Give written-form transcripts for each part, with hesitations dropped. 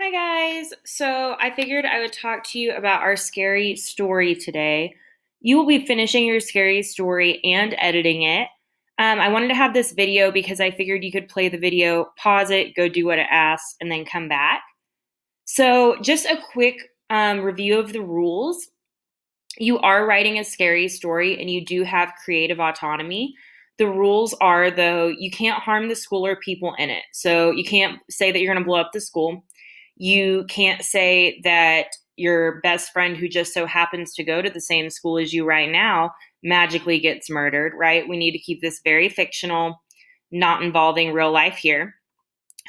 Hi guys. So I figured I would talk to you about our scary story today. You will be finishing your scary story and editing it. I wanted to have this video because I figured you could play the video, pause it, go do what it asks, and then come back. So just a quick review of the rules. You are writing a scary story and you do have creative autonomy. The rules are, though, you can't harm the school or people in it. So you can't say that you're going to blow up the school. You can't say that your best friend, who just so happens to go to the same school as you right now, magically gets murdered, right? We need to keep this very fictional, not involving real life here.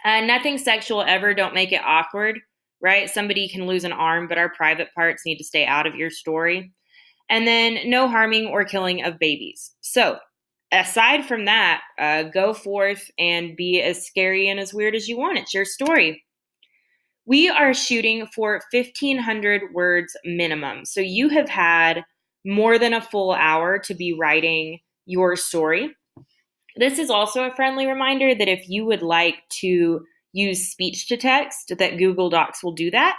Nothing sexual ever. Don't make it awkward, right? Somebody can lose an arm, but our private parts need to stay out of your story. And then no harming or killing of babies. So, aside from that, go forth and be as scary and as weird as you want. It's your story. We are shooting for 1,500 words minimum. So, you have had more than a full hour to be writing your story. This is also a friendly reminder that if you would like to use speech to text, that Google Docs will do that.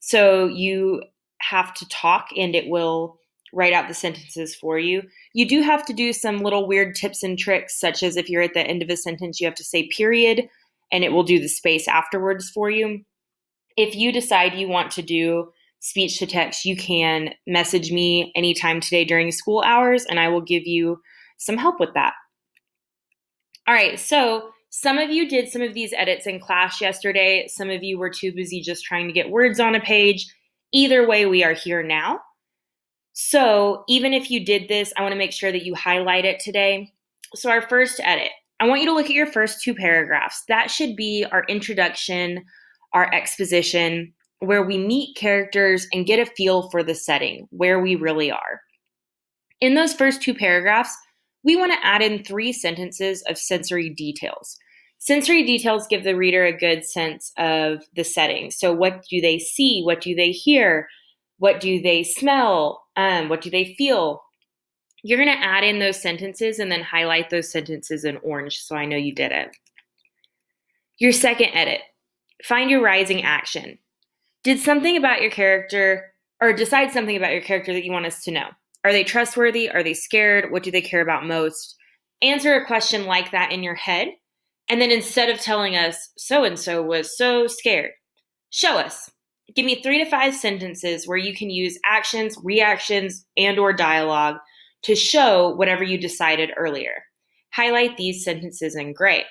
So you have to talk and it will write out the sentences for you. You do have to do some little weird tips and tricks, such as if you're at the end of a sentence, you have to say period and it will do the space afterwards for you. If you decide you want to do speech to text, you can message me anytime today during school hours and I will give you some help with that. All right, so some of you did some of these edits in class yesterday. Some of you were too busy just trying to get words on a page. Either way, we are here now. So even if you did this, I want to make sure that you highlight it today. So our first edit, I want you to look at your first two paragraphs. That should be our introduction, our exposition, where we meet characters and get a feel for the setting, where we really are. In those first two paragraphs, we want to add in 3 sentences of sensory details. Sensory details give the reader a good sense of the setting. So, what do they see? What do they hear? What do they smell? What do they feel? You're going to add in those sentences and then highlight those sentences in orange so I know you did it. Your second edit, find your rising action. Did something about your character, or decide something about your character that you want us to know. Are they trustworthy? Are they scared? What do they care about most? Answer a question like that in your head. And then instead of telling us, so and so was so scared, show us. Give me 3 to 5 sentences where you can use actions, reactions, and/or dialogue to show whatever you decided earlier. Highlight these sentences in gray.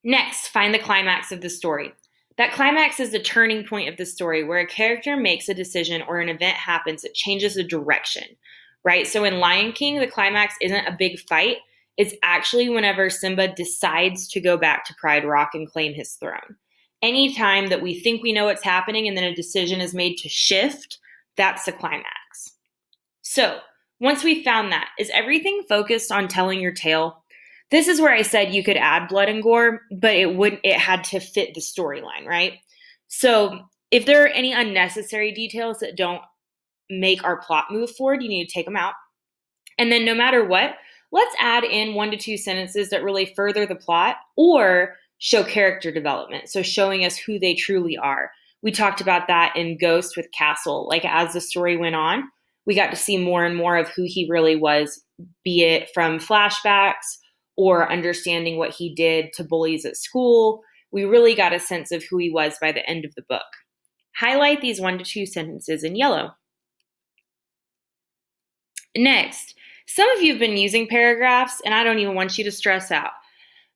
Next, find the climax of the story. That climax is the turning point of the story where a character makes a decision or an event happens that changes the direction, right? So in Lion King, the climax isn't a big fight. It's actually whenever Simba decides to go back to Pride Rock and claim his throne. Anytime that we think we know what's happening and then a decision is made to shift, that's the climax. So once we've found that, is everything focused on telling your tale? This is where I said you could add blood and gore, but it had to fit the storyline, right? So if there are any unnecessary details that don't make our plot move forward, you need to take them out. And then no matter what, let's add in 1 to 2 sentences that really further the plot or show character development. So showing us who they truly are. We talked about that in Ghost with Castle. Like as the story went on, we got to see more and more of who he really was, be it from flashbacks or understanding what he did to bullies at school. We really got a sense of who he was by the end of the book. Highlight these 1 to 2 sentences in yellow. Next, some of you have been using paragraphs, and I don't even want you to stress out.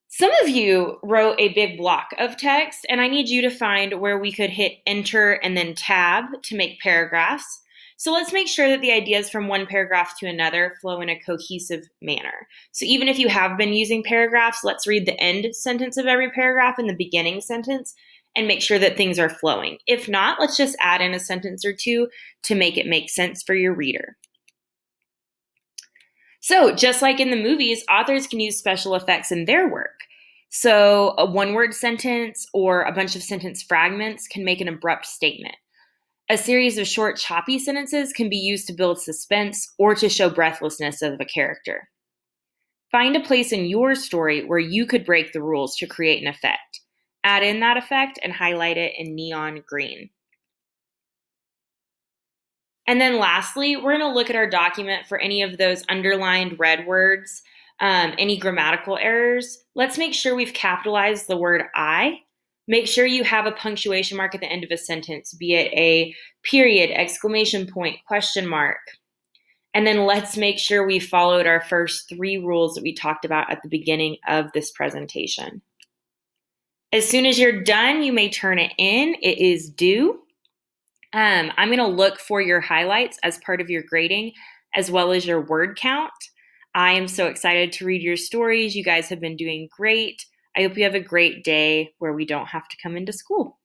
Some of you wrote a big block of text, and I need you to find where we could hit enter and then tab to make paragraphs. So let's make sure that the ideas from one paragraph to another flow in a cohesive manner. So even if you have been using paragraphs, let's read the end sentence of every paragraph and the beginning sentence and make sure that things are flowing. If not, let's just add in a sentence or two to make it make sense for your reader. So just like in the movies, authors can use special effects in their work. So a one-word sentence or a bunch of sentence fragments can make an abrupt statement. A series of short, choppy sentences can be used to build suspense or to show breathlessness of a character. Find a place in your story where you could break the rules to create an effect. add in that effect and highlight it in neon green. And then lastly, we're going to look at our document for any of those underlined red words, any grammatical errors. Let's make sure we've capitalized the word I. Make sure you have a punctuation mark at the end of a sentence, be it a period, exclamation point, question mark. And then let's make sure we followed our first 3 rules that we talked about at the beginning of this presentation. As soon as you're done, you may turn it in. It is due. I'm going to look for your highlights as part of your grading, as well as your word count. I am so excited to read your stories. You guys have been doing great. I hope you have a great day where we don't have to come into school.